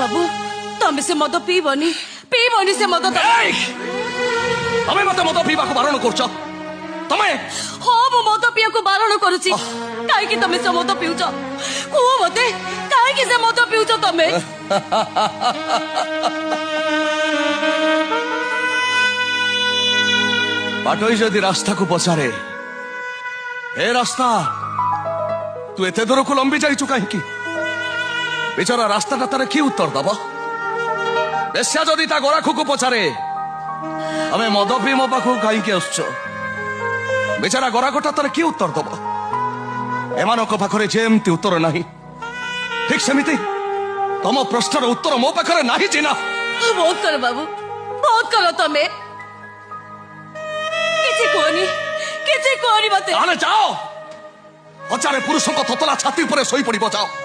बाबू तमें से मद पीबनी से मद तमें मत मद पीवा को बारण कर तमें हाँ मु मद पीया को बारण करुची काई तमें से मद पीउच को मते काई से मद पीउच तमें बाटोई जदि रास्ता को पचारे ए रास्ता तू एते दूर को लंबी जाइचु कहीं बेचारा रास्ता तार कि उत्तर दब बेस्या जदि ता गराखू को पचारे हमें मद पी मो पाखु कहीं आस बेचारा गराखटा तार कि उत्तर दब एमानक पाखरे जेमती उत्तर नहीं ठीक सेमिति तम प्रश्नर उत्तर मो पाखरे नहीं चिना बहुत कर बाबू बहुत कर तमें किसी कोनी मते आने जाओ अचारे पुरुषों को ततला छाती पर सोई पड़ी जाओ